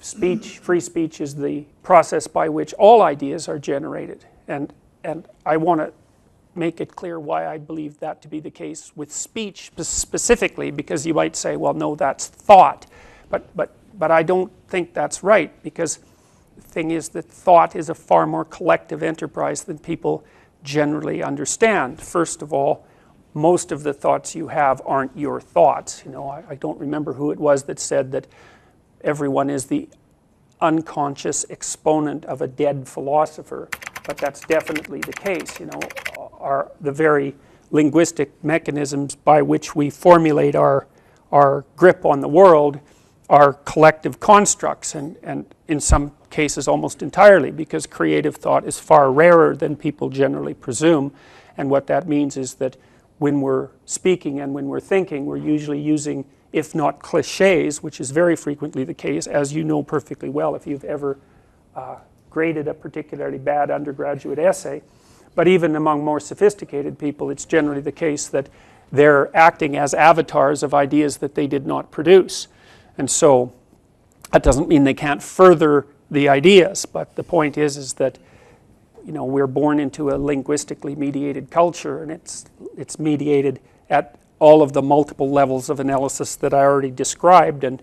free speech is the process by which all ideas are generated. And I want to make it clear why I believe that to be the case with speech specifically, because you might say, well, no, that's thought. But I don't think that's right, because the thing is that thought is a far more collective enterprise than people generally understand. First of all, most of the thoughts you have aren't your thoughts. You know, I don't remember who it was that said that everyone is the unconscious exponent of a dead philosopher, but that's definitely the case. You know, the very linguistic mechanisms by which we formulate our grip on the world are collective constructs, and in some cases almost entirely, because creative thought is far rarer than people generally presume. And what that means is that when we're speaking and when we're thinking, we're usually using, if not cliches, which is very frequently the case, as you know perfectly well if you've ever graded a particularly bad undergraduate essay. But even among more sophisticated people, it's generally the case that they're acting as avatars of ideas that they did not produce. And so that doesn't mean they can't further the ideas, but the point is that, you know, we're born into a linguistically mediated culture, and it's mediated at all of the multiple levels of analysis that I already described, and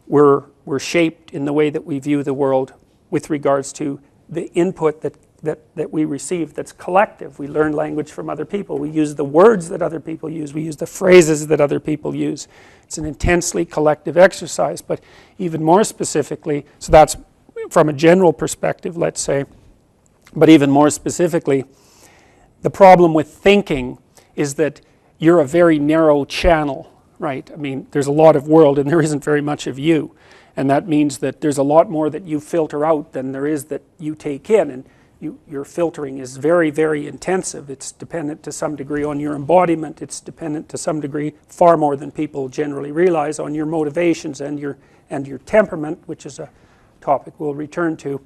we're shaped in the way that we view the world with regards to the input that we receive that's collective. We learn language from other people. We use the words that other people use. We use the phrases that other people use. It's an intensely collective exercise, but even more specifically, so that's from a general perspective, let's say, but even more specifically, the problem with thinking is that you're a very narrow channel, right? I mean, there's a lot of world and there isn't very much of you. And that means that there's a lot more that you filter out than there is that you take in. And your filtering is very, very intensive. It's dependent to some degree on your embodiment. It's dependent to some degree, far more than people generally realize, on your motivations and your temperament, which is a topic we'll return to.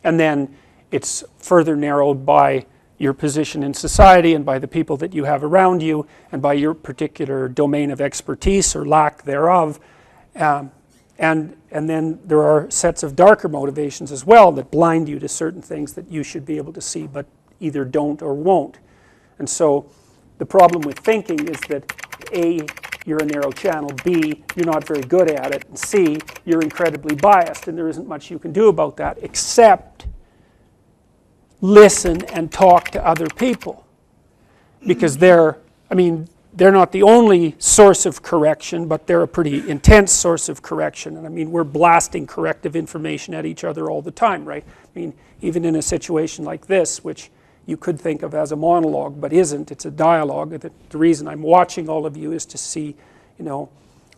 And then it's further narrowed by your position in society and by the people that you have around you and by your particular domain of expertise or lack thereof. And then there are sets of darker motivations as well that blind you to certain things that you should be able to see but either don't or won't. And so the problem with thinking is that A, you're a narrow channel, B, you're not very good at it, and C, you're incredibly biased, and there isn't much you can do about that except listen and talk to other people. Because they're not the only source of correction, but they're a pretty intense source of correction. And I mean, we're blasting corrective information at each other all the time, right? I mean, even in a situation like this, which you could think of as a monologue, but isn't, it's a dialogue. The reason I'm watching all of you is to see, you know,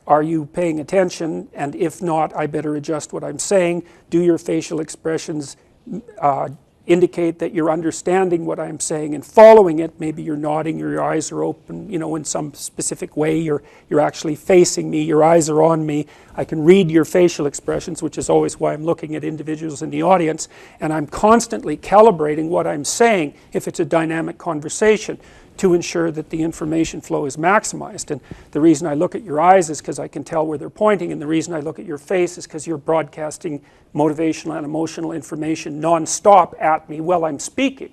are you paying attention? And if not, I better adjust what I'm saying. Do your facial expressions indicate that you're understanding what I'm saying and following it? Maybe you're nodding or your eyes are open, you know, in some specific way. You're actually facing me, your eyes are on me. I can read your facial expressions, which is always why I'm looking at individuals in the audience, and I'm constantly calibrating what I'm saying if it's a dynamic conversation to ensure that the information flow is maximized. And the reason I look at your eyes is because I can tell where they're pointing, and the reason I look at your face is because you're broadcasting motivational and emotional information non-stop at me while I'm speaking.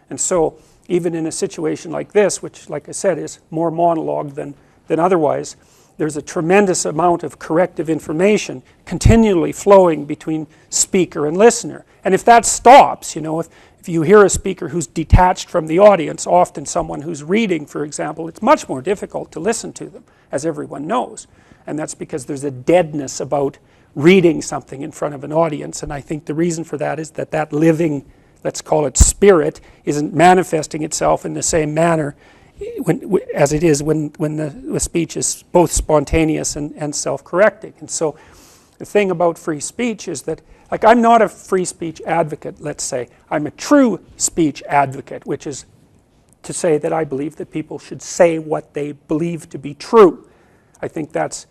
And so even in a situation like this, which, like I said, is more monologue than otherwise, there's a tremendous amount of corrective information continually flowing between speaker and listener. And if that stops, you know, if you hear a speaker who's detached from the audience, often someone who's reading, for example, it's much more difficult to listen to them, as everyone knows. And that's because there's a deadness about reading something in front of an audience. And I think the reason for that is that living, let's call it spirit, isn't manifesting itself in the same manner as it is when the speech is both spontaneous and self-correcting. And so the thing about free speech is that, like, I'm not a free speech advocate, let's say. I'm a true speech advocate, which is to say that I believe that people should say what they believe to be true. I think that's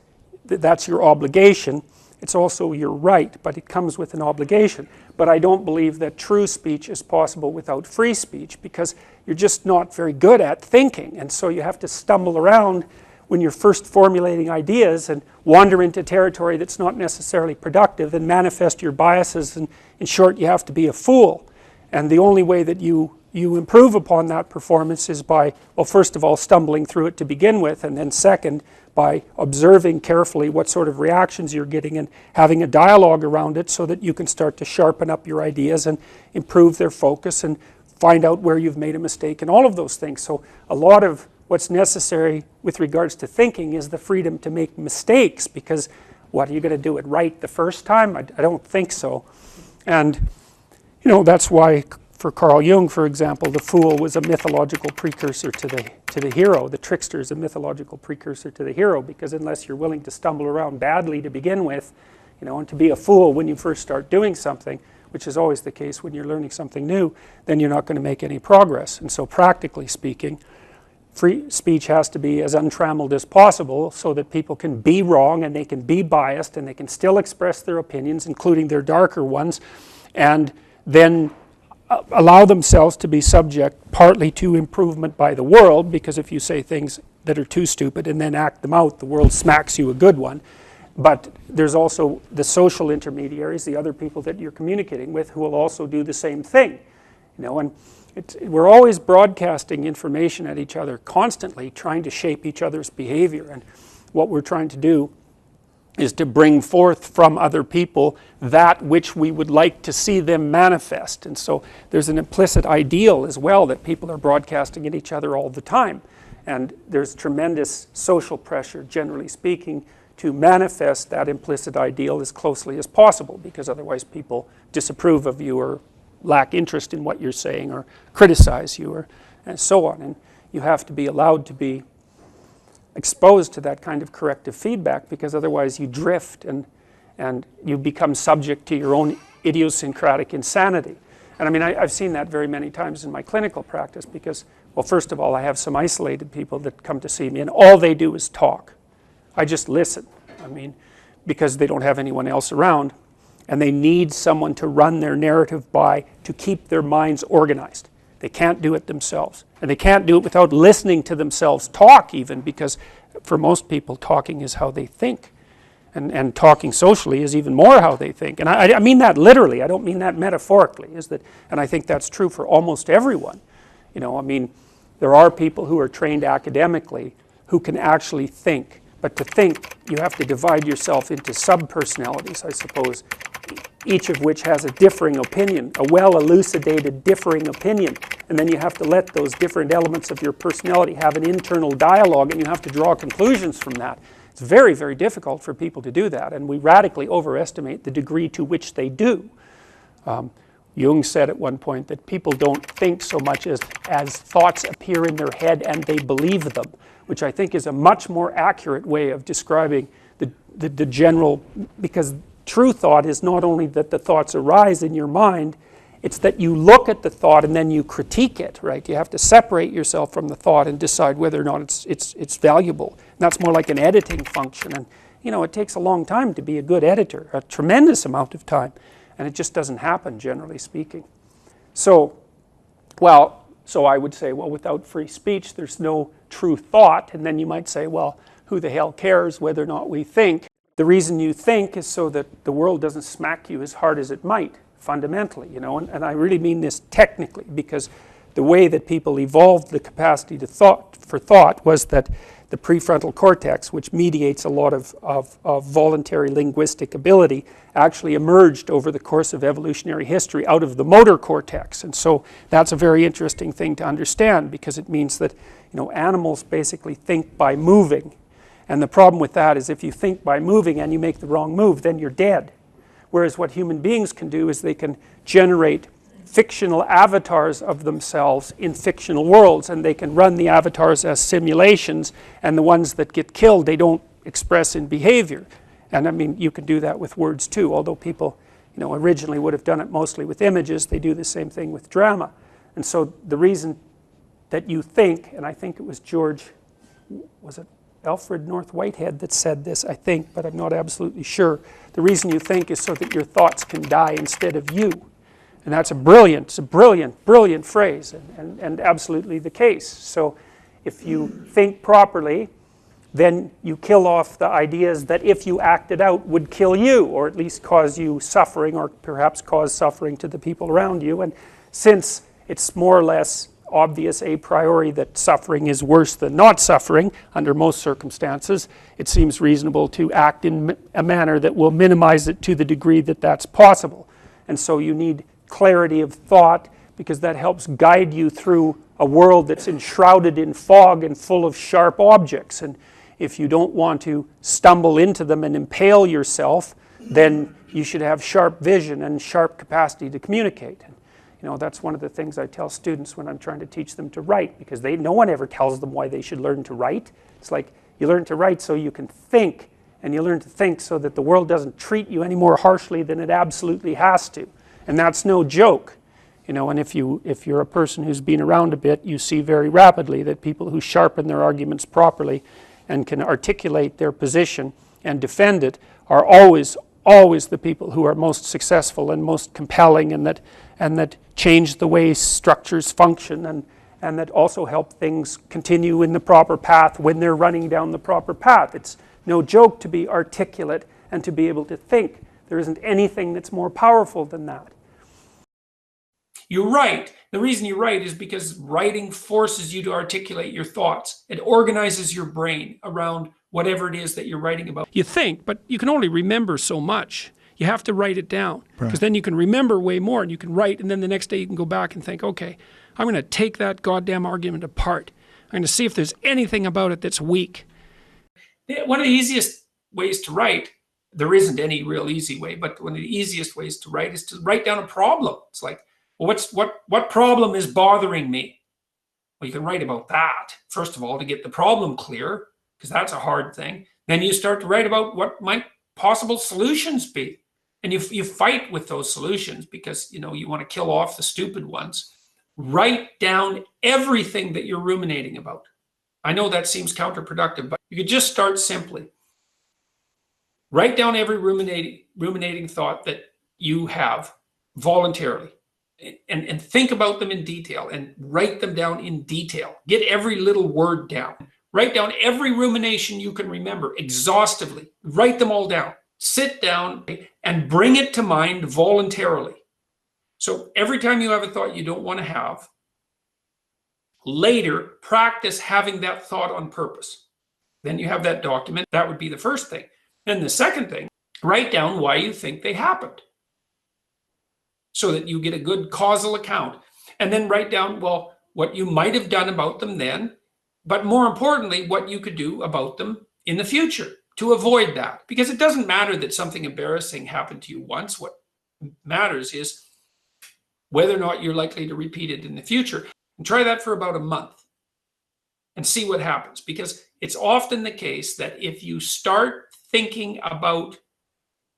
your obligation. It's also your right, but it comes with an obligation. But I don't believe that true speech is possible without free speech, because you're just not very good at thinking, and so you have to stumble around when you're first formulating ideas and wander into territory that's not necessarily productive and manifest your biases, and in short, you have to be a fool. And the only way that you improve upon that performance is by, well, first of all, stumbling through it to begin with, and then second, by observing carefully what sort of reactions you're getting and having a dialogue around it so that you can start to sharpen up your ideas and improve their focus and find out where you've made a mistake and all of those things. So a lot of what's necessary with regards to thinking is the freedom to make mistakes, because what, are you going to do it right the first time? I don't think so. And you know, that's why for Carl Jung, for example, the fool was a mythological precursor to the hero. The trickster is a mythological precursor to the hero, because unless you're willing to stumble around badly to begin with, you know, and to be a fool when you first start doing something, which is always the case when you're learning something new, then you're not going to make any progress. And so practically speaking, free speech has to be as untrammeled as possible so that people can be wrong and they can be biased and they can still express their opinions, including their darker ones, and then allow themselves to be subject partly to improvement by the world, because if you say things that are too stupid and then act them out, the world smacks you a good one. But there's also the social intermediaries, the other people that you're communicating with, who will also do the same thing. You know, and we're always broadcasting information at each other constantly, trying to shape each other's behavior. And what we're trying to do is to bring forth from other people that which we would like to see them manifest. And so there's an implicit ideal as well that people are broadcasting at each other all the time. And there's tremendous social pressure, generally speaking, to manifest that implicit ideal as closely as possible, because otherwise people disapprove of you or lack interest in what you're saying or criticize you, or and so on. And you have to be allowed to be exposed to that kind of corrective feedback, because otherwise you drift and you become subject to your own idiosyncratic insanity. And I mean, I've seen that very many times in my clinical practice, because, well, first of all, I have some isolated people that come to see me and all they do is talk. I just listen. I mean, because they don't have anyone else around and they need someone to run their narrative by, to keep their minds organized. They can't do it themselves, and they can't do it without listening to themselves talk even, because for most people talking is how they think, and talking socially is even more how they think. And I mean that literally, I don't mean that metaphorically, is that, and I think that's true for almost everyone. You know, I mean, there are people who are trained academically who can actually think, but to think you have to divide yourself into sub-personalities, I suppose, each of which has a differing opinion, a well-elucidated differing opinion, and then you have to let those different elements of your personality have an internal dialogue, and you have to draw conclusions from that. It's very, very difficult for people to do that, and we radically overestimate the degree to which they do. Jung said at one point that people don't think so much as thoughts appear in their head and they believe them, which I think is a much more accurate way of describing the general, because true thought is not only that the thoughts arise in your mind, it's that you look at the thought and then you critique it, right? You have to separate yourself from the thought and decide whether or not it's valuable. And that's more like an editing function. And you know, it takes a long time to be a good editor, a tremendous amount of time. And it just doesn't happen, generally speaking. So I would say, well, without free speech, there's no true thought. And then you might say, well, who the hell cares whether or not we think? The reason you think is so that the world doesn't smack you as hard as it might, fundamentally, you know. And I really mean this technically, because the way that people evolved the capacity to thought was that the prefrontal cortex, which mediates a lot of voluntary linguistic ability, actually emerged over the course of evolutionary history out of the motor cortex. And so that's a very interesting thing to understand, because it means that, you know, animals basically think by moving. And the problem with that is if you think by moving and you make the wrong move, then you're dead. Whereas what human beings can do is they can generate fictional avatars of themselves in fictional worlds, and they can run the avatars as simulations, and the ones that get killed they don't express in behavior. And I mean, you can do that with words too, although people, you know, originally would have done it mostly with images. They do the same thing with drama. And so the reason that you think, and I think it was Alfred North Whitehead that said this, I think, but I'm not absolutely sure. The reason you think is so that your thoughts can die instead of you. And that's a brilliant phrase, and absolutely the case. So if you think properly, then you kill off the ideas that if you acted out would kill you, or at least cause you suffering, or perhaps cause suffering to the people around you. And since it's more or less obvious a priori that suffering is worse than not suffering under most circumstances, it seems reasonable to act in a manner that will minimize it to the degree that that's possible. And so you need clarity of thought, because that helps guide you through a world that's enshrouded in fog and full of sharp objects. And if you don't want to stumble into them and impale yourself, then you should have sharp vision and sharp capacity to communicate. And, you know, that's one of the things I tell students when I'm trying to teach them to write, because no one ever tells them why they should learn to write. It's like, you learn to write so you can think, and you learn to think so that the world doesn't treat you any more harshly than it absolutely has to. And that's no joke. You know, and if you're a person who's been around a bit, you see very rapidly that people who sharpen their arguments properly and can articulate their position and defend it are always the people who are most successful and most compelling, and that change the way structures function, and that also help things continue in the proper path when they're running down the proper path. It's no joke to be articulate and to be able to think. There isn't anything that's more powerful than that. You write. The reason you write is because writing forces you to articulate your thoughts. It organizes your brain around whatever it is that you're writing about. You think, but you can only remember so much. You have to write it down, because then you can remember way more, and you can write, and then the next day you can go back and think, okay, I'm going to take that goddamn argument apart. I'm going to see if there's anything about it that's weak. One of the easiest ways to write, there isn't any real easy way, but one of the easiest ways to write is to write down a problem. It's like, well, what problem is bothering me? Well, you can write about that, first of all, to get the problem clear, because that's a hard thing. Then you start to write about what might possible solutions be. And you fight with those solutions, because, you know, you want to kill off the stupid ones. Write down everything that you're ruminating about. I know that seems counterproductive, but you could just start simply. Write down every ruminating thought that you have voluntarily. And think about them in detail, and write them down in detail. Get every little word down. Write down every rumination you can remember exhaustively. Write them all down. Sit down and bring it to mind voluntarily. So every time you have a thought you don't want to have, later practice having that thought on purpose. Then you have that document. That would be the first thing. Then the second thing, write down why you think they happened, so that you get a good causal account. And then write down, well, what you might have done about them then, but more importantly, what you could do about them in the future to avoid that. Because it doesn't matter that something embarrassing happened to you once. What matters is whether or not you're likely to repeat it in the future. And try that for about a month and see what happens. Because it's often the case that if you start thinking about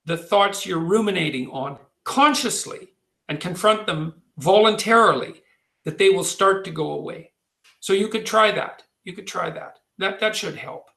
the thoughts you're ruminating on consciously and confront them voluntarily, that they will start to go away. So you could try that. You could try that. That should help.